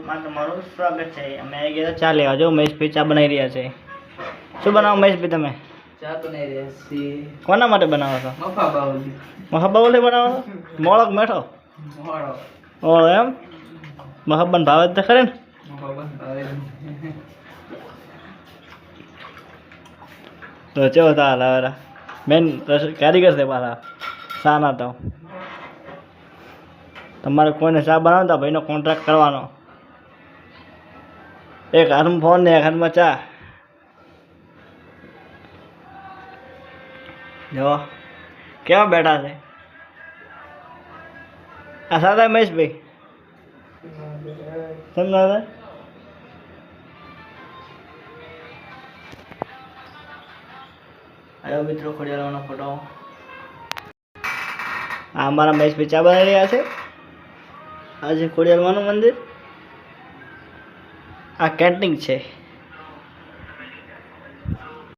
માં તમારું સ્વાગત છે. અમે આવી ગયા ચા લેવા. જો મહેશભાઈ ચા બનાવી રહ્યા છે. શું બનાવો મહેશભાઈ તમે? ચા બનાવી રહ્યા છીએ. કોના માટે બનાવો છો? મફા બાઉલી. મફા બાઉલી બનાવો છો? મોળક મેઠો મોળો. ઓળો એમ મહાબન ભાવે તો ખરે ને? મફા ભાવે. તો ચેવો તા લાવેરા મેન કારીગર છે પાછા શાના તો તમારે કોઈને ચા બનાવતા ભાઈનો કોન્ટ્રાક્ટ કરવાનો. એક હાથમાં ફોન ને એક હાથમાં ચા. જો કેવા બેઠા છે આ સાદા મહેશભાઈ સમજાવે. આવ્યો મિત્રો ખોડિયારવાનો ફોટો. આ અમારા મહેશભાઈ ચા બનાવી રહ્યા છે. આ છે ખોડિયારમાંનું મંદિર. આ કેન્ટીન છે.